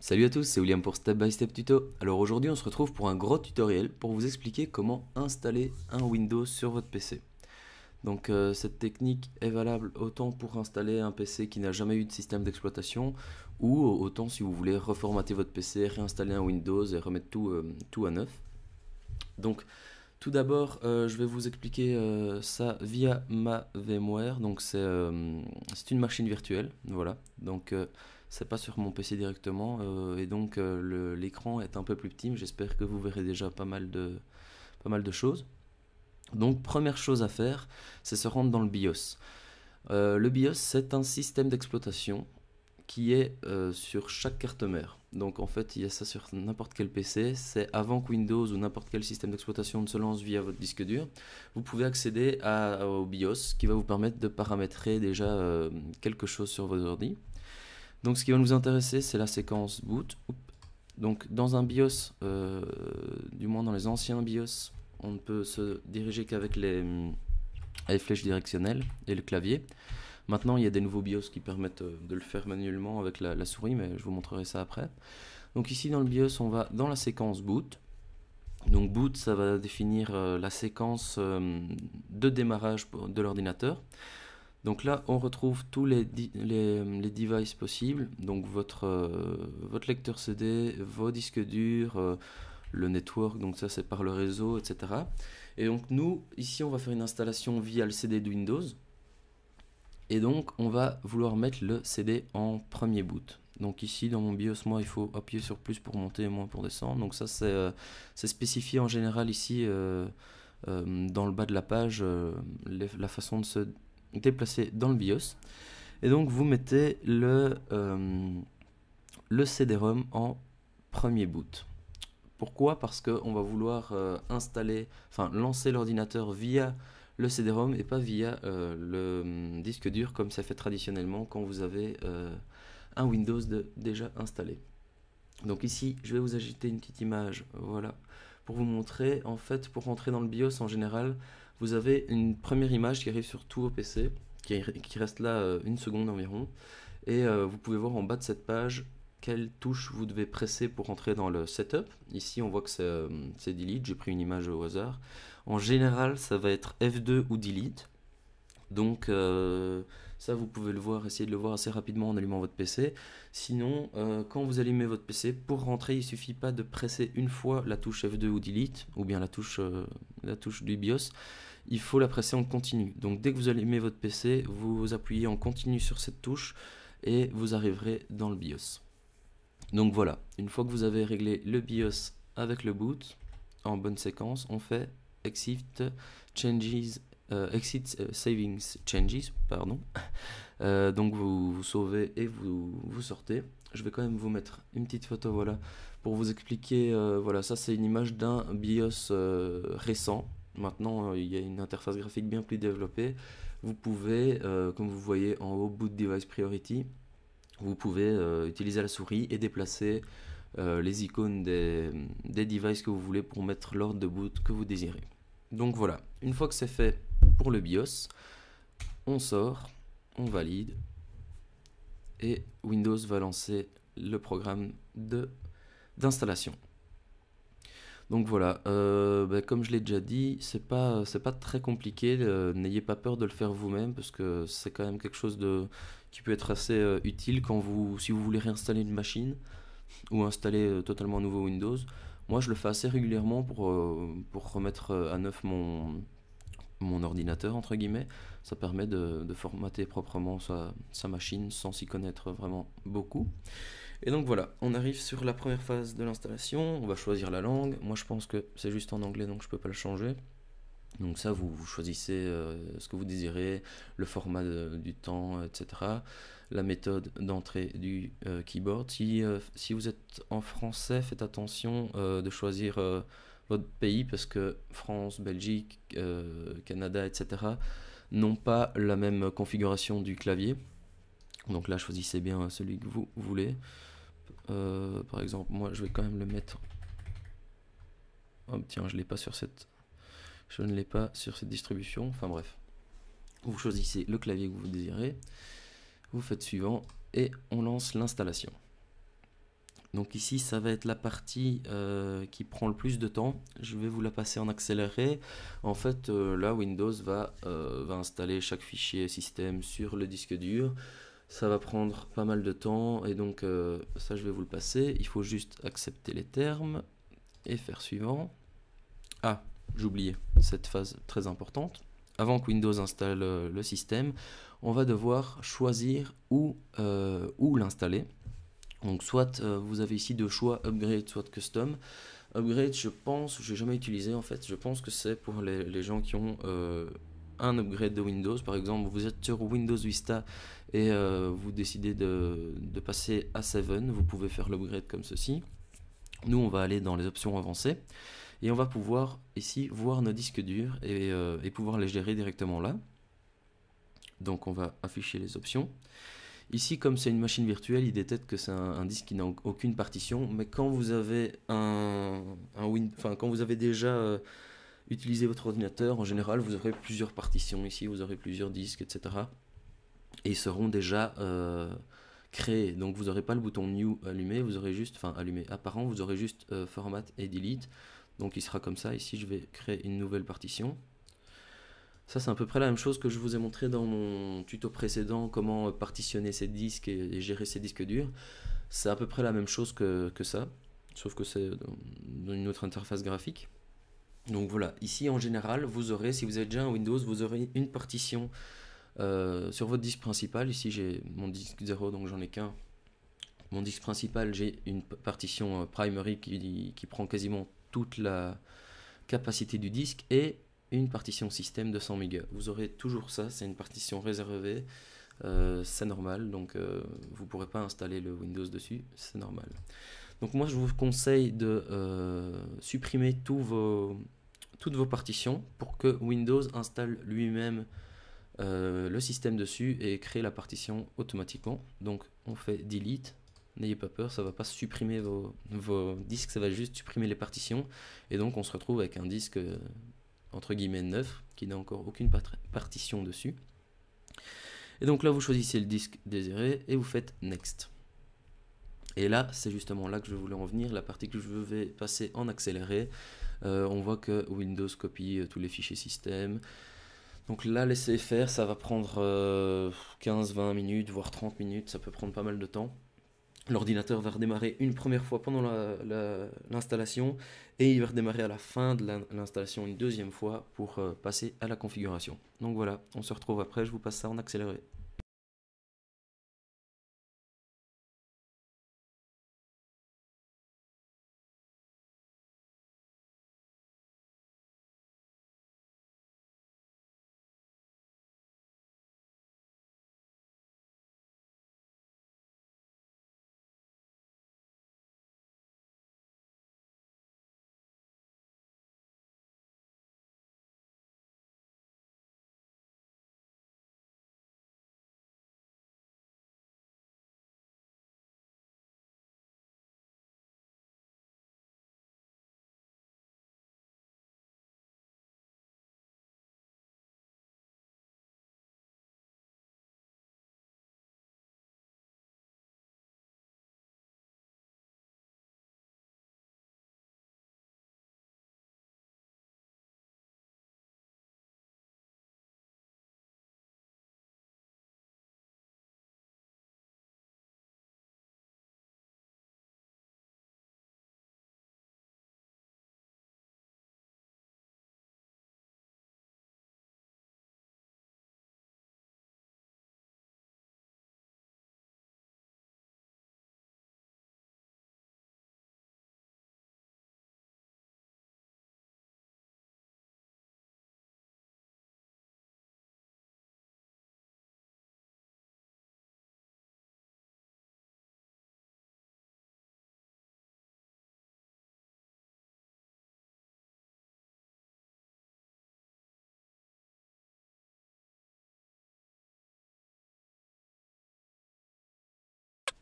Salut à tous, c'est William pour Step by Step Tuto. Alors aujourd'hui on se retrouve pour un gros tutoriel pour vous expliquer comment installer un Windows sur votre PC. Donc cette technique est valable autant pour installer un PC qui n'a jamais eu de système d'exploitation ou autant si vous voulez reformater votre PC, réinstaller un Windows et remettre tout à neuf. Donc tout d'abord je vais vous expliquer ça via ma VMware. Donc c'est une machine virtuelle, voilà. Donc c'est pas sur mon PC directement et donc l'écran est un peu plus petit, mais j'espère que vous verrez déjà pas mal de choses. Donc première chose à faire, c'est se rendre dans le BIOS. Le BIOS, c'est un système d'exploitation qui est sur chaque carte mère. Donc en fait, il y a ça sur n'importe quel PC. C'est avant que Windows ou n'importe quel système d'exploitation ne se lance via votre disque dur. Vous pouvez accéder au BIOS qui va vous permettre de paramétrer déjà quelque chose sur vos ordi. Donc ce qui va nous intéresser, c'est la séquence boot. Donc dans un BIOS, du moins dans les anciens BIOS, on ne peut se diriger qu'avec les flèches directionnelles et le clavier. Maintenant, il y a des nouveaux BIOS qui permettent de le faire manuellement avec la souris, mais je vous montrerai ça après. Donc ici dans le BIOS, on va dans la séquence boot. Donc boot, ça va définir la séquence de démarrage de l'ordinateur. Donc là, on retrouve tous les devices possibles, donc votre lecteur CD, vos disques durs, le network, donc ça c'est par le réseau, etc. Et donc nous, ici on va faire une installation via le CD de Windows, et donc on va vouloir mettre le CD en premier boot. Donc ici dans mon BIOS, moi il faut appuyer sur plus pour monter et moins pour descendre, donc ça c'est spécifié en général ici dans le bas de la page, la façon de se déplacer dans le BIOS. Et donc vous mettez le CD-ROM en premier boot. Pourquoi? Parce qu'on va vouloir lancer l'ordinateur via le CD-ROM et pas via le disque dur comme ça fait traditionnellement quand vous avez un Windows déjà installé. Donc ici, je vais vous ajouter une petite image, voilà, pour vous montrer. En fait, pour rentrer dans le BIOS en général, vous avez une première image qui arrive sur tous vos PC, qui reste là une seconde environ, et vous pouvez voir en bas de cette page quelle touche vous devez presser pour rentrer dans le setup. Ici, on voit que c'est delete, j'ai pris une image au hasard. En général, ça va être F2 ou delete. Donc ça vous pouvez le voir, essayer de le voir assez rapidement en allumant votre PC. Sinon, quand vous allumez votre PC, pour rentrer, il suffit pas de presser une fois la touche F2 ou Delete, ou bien la touche du BIOS, il faut la presser en continu. Donc dès que vous allumez votre PC, vous appuyez en continu sur cette touche et vous arriverez dans le BIOS. Donc voilà, une fois que vous avez réglé le BIOS avec le boot, en bonne séquence, on fait exit changes exit savings changes, pardon. Donc vous sauvez et vous sortez. Je vais quand même vous mettre une petite photo, voilà, pour vous expliquer. Voilà, ça c'est une image d'un BIOS récent. Maintenant, il y a une interface graphique bien plus développée. Vous pouvez, comme vous voyez en haut, Boot Device Priority, vous pouvez utiliser la souris et déplacer les icônes des devices que vous voulez pour mettre l'ordre de boot que vous désirez. Donc voilà, une fois que c'est fait pour le BIOS, on sort, on valide et Windows va lancer le programme d'installation. Donc voilà, comme je l'ai déjà dit, c'est pas très compliqué, n'ayez pas peur de le faire vous-même parce que c'est quand même quelque chose qui peut être assez utile si vous voulez réinstaller une machine ou installer totalement un nouveau Windows. Moi je le fais assez régulièrement pour remettre à neuf mon ordinateur entre guillemets. Ça permet de formater proprement sa machine sans s'y connaître vraiment beaucoup. Et donc voilà, on arrive sur la première phase de l'installation, on va choisir la langue. Moi je pense que c'est juste en anglais donc je peux pas le changer. Donc ça vous choisissez ce que vous désirez, le format du temps, etc. La méthode d'entrée du keyboard. Si vous êtes en français, faites attention de choisir votre pays parce que France, Belgique, Canada, etc. n'ont pas la même configuration du clavier. Donc là, choisissez bien celui que vous voulez. Par exemple, moi, je vais quand même le mettre. Oh, tiens, je ne l'ai pas sur cette distribution. Enfin bref, vous choisissez le clavier que vous désirez. Vous faites suivant et on lance l'installation. Donc ici, ça va être la partie qui prend le plus de temps. Je vais vous la passer en accéléré. En fait, là, Windows va installer chaque fichier système sur le disque dur. Ça va prendre pas mal de temps et donc ça, je vais vous le passer. Il faut juste accepter les termes et faire suivant. Ah, j'oubliais cette phase très importante. Avant que Windows installe le système, on va devoir choisir où l'installer. Donc soit vous avez ici deux choix, Upgrade, soit Custom. Upgrade, je pense, je n'ai jamais utilisé en fait, je pense que c'est pour les gens qui ont un upgrade de Windows. Par exemple, vous êtes sur Windows Vista et vous décidez de passer à 7, vous pouvez faire l'upgrade comme ceci. Nous, on va aller dans les options avancées et on va pouvoir ici voir nos disques durs et pouvoir les gérer directement là. Donc on va afficher les options. Ici, comme c'est une machine virtuelle, il détecte que c'est un disque qui n'a aucune partition, mais quand vous avez quand vous avez déjà utilisé votre ordinateur, en général, vous aurez plusieurs partitions. Ici, vous aurez plusieurs disques, etc. Et ils seront déjà créés. Donc, vous n'aurez pas le bouton New allumé, vous aurez juste, enfin allumé apparent, vous aurez juste Format et Delete. Donc, il sera comme ça. Ici, je vais créer une nouvelle partition. Ça, c'est à peu près la même chose que je vous ai montré dans mon tuto précédent, comment partitionner ces disques et gérer ces disques durs. C'est à peu près la même chose que ça, sauf que c'est dans une autre interface graphique. Donc voilà, ici en général, vous aurez, si vous êtes déjà un Windows, vous aurez une partition sur votre disque principal. Ici, j'ai mon disque 0, donc j'en ai qu'un. Mon disque principal, j'ai une partition primary qui prend quasiment toute la capacité du disque et une partition système de 100 mégas. Vous aurez toujours ça, c'est une partition réservée, c'est normal, donc vous ne pourrez pas installer le Windows dessus, c'est normal. Donc moi je vous conseille de supprimer toutes vos partitions pour que Windows installe lui-même le système dessus et crée la partition automatiquement. Donc on fait delete, n'ayez pas peur, ça ne va pas supprimer vos disques, ça va juste supprimer les partitions et donc on se retrouve avec un disque entre guillemets neuf qui n'a encore aucune partition dessus. Et donc là vous choisissez le disque désiré et vous faites next. Et là c'est justement là que je voulais en venir, la partie que je vais passer en accéléré. On voit que Windows copie tous les fichiers système. Donc là laissez faire, ça va prendre 15-20 minutes voire 30 minutes, ça peut prendre pas mal de temps. L'ordinateur va redémarrer une première fois pendant l'installation et il va redémarrer à la fin de l'installation une deuxième fois pour passer à la configuration. Donc voilà, on se retrouve après, je vous passe ça en accéléré.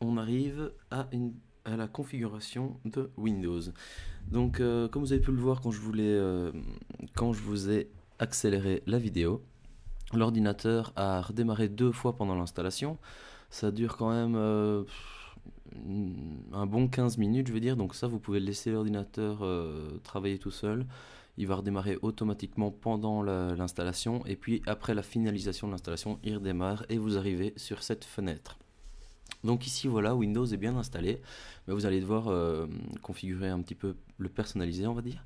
On arrive à la configuration de Windows. Donc comme vous avez pu le voir quand je vous ai accéléré la vidéo, l'ordinateur a redémarré 2 fois pendant l'installation. Ça dure quand même un bon 15 minutes, je veux dire. Donc ça, vous pouvez laisser l'ordinateur travailler tout seul. Il va redémarrer automatiquement pendant l'installation. Et puis après la finalisation de l'installation, il redémarre et vous arrivez sur cette fenêtre. Donc ici, voilà, Windows est bien installé. Mais vous allez devoir configurer un petit peu, le personnaliser, on va dire.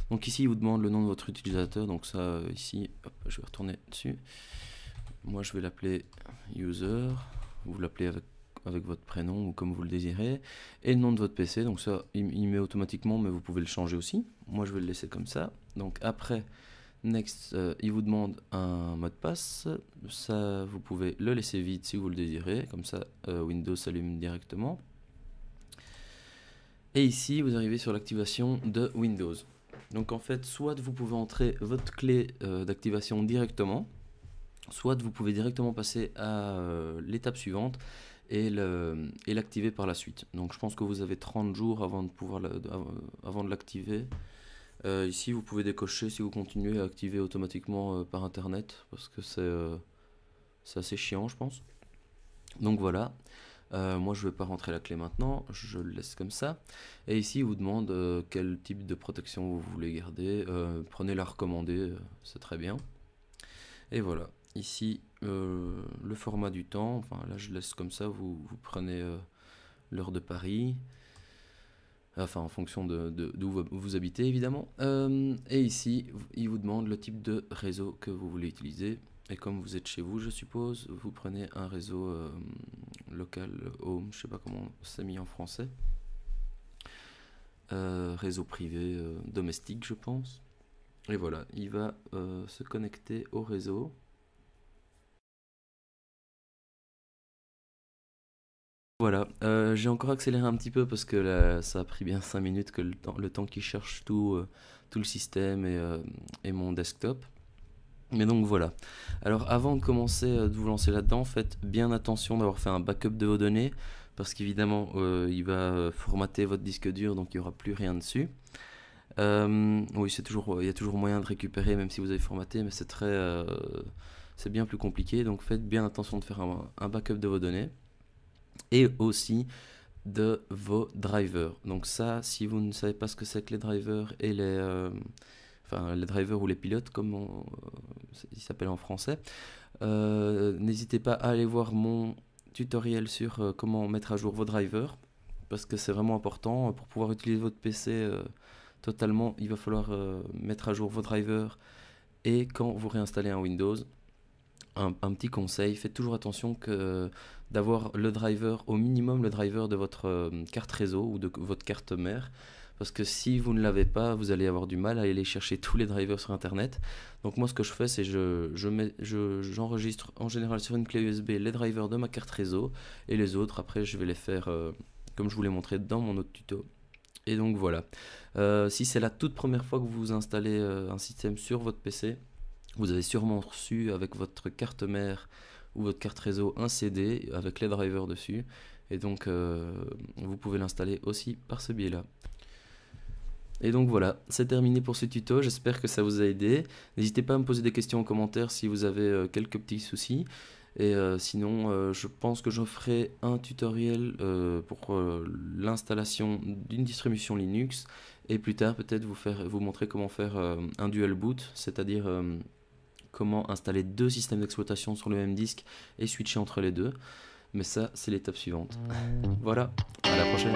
Donc ici, il vous demande le nom de votre utilisateur. Donc ça, ici, hop, je vais retourner dessus. Moi, je vais l'appeler user. Vous l'appelez avec votre prénom ou comme vous le désirez. Et le nom de votre PC. Donc ça, il met automatiquement, mais vous pouvez le changer aussi. Moi, je vais le laisser comme ça. Donc après, next, il vous demande un mot de passe. Ça, vous pouvez le laisser vide si vous le désirez. Comme ça, Windows s'allume directement. Et ici, vous arrivez sur l'activation de Windows. Donc en fait, soit vous pouvez entrer votre clé d'activation directement, soit vous pouvez directement passer à l'étape suivante et l'activer par la suite. Donc je pense que vous avez 30 jours avant de l'activer. Ici, vous pouvez décocher si vous continuez à activer automatiquement par internet, parce que c'est assez chiant, je pense. Donc voilà. Moi, je ne vais pas rentrer la clé maintenant, je le laisse comme ça. Et ici, il vous demande quel type de protection vous voulez garder. Prenez la recommandée, c'est très bien. Et voilà. Ici, le format du temps. Enfin, là, je laisse comme ça. Vous prenez l'heure de Paris. Enfin, en fonction d'où vous habitez, évidemment. Et ici, il vous demande le type de réseau que vous voulez utiliser. Et comme vous êtes chez vous, je suppose, vous prenez un réseau local, home, je sais pas comment c'est mis en français. Réseau privé, domestique, je pense. Et voilà, il va se connecter au réseau. Voilà, j'ai encore accéléré un petit peu parce que là, ça a pris bien 5 minutes que le temps qu'il cherche tout le système et mon desktop. Mais donc voilà. Alors avant de commencer de vous lancer là-dedans, faites bien attention d'avoir fait un backup de vos données parce qu'évidemment il va formater votre disque dur donc il n'y aura plus rien dessus. Oui, il y a toujours moyen de récupérer même si vous avez formaté, mais c'est bien plus compliqué. Donc faites bien attention de faire un backup de vos données et aussi de vos drivers. Donc ça, si vous ne savez pas ce que c'est que les drivers et les drivers ou les pilotes comme ils s'appellent en français, n'hésitez pas à aller voir mon tutoriel sur comment mettre à jour vos drivers parce que c'est vraiment important pour pouvoir utiliser votre PC totalement. Il va falloir mettre à jour vos drivers et quand vous réinstallez un Windows, un petit conseil, faites toujours attention d'avoir le driver, au minimum le driver de votre carte réseau ou de votre carte mère, parce que si vous ne l'avez pas, vous allez avoir du mal à aller chercher tous les drivers sur internet. Donc moi ce que je fais, c'est j'enregistre en général sur une clé USB les drivers de ma carte réseau, et les autres après je vais les faire comme je vous l'ai montré dans mon autre tuto. Et donc voilà, si c'est la toute première fois que vous installez un système sur votre PC, vous avez sûrement reçu avec votre carte mère ou votre carte réseau un CD avec les drivers dessus. Et donc vous pouvez l'installer aussi par ce biais-là. Et donc voilà, c'est terminé pour ce tuto, j'espère que ça vous a aidé. N'hésitez pas à me poser des questions en commentaire si vous avez quelques petits soucis. Et sinon, je pense que je ferai un tutoriel pour l'installation d'une distribution Linux. Et plus tard, peut-être vous montrer comment faire un dual boot, c'est-à-dire comment installer deux systèmes d'exploitation sur le même disque et switcher entre les deux. Mais ça, c'est l'étape suivante. Voilà, à la prochaine.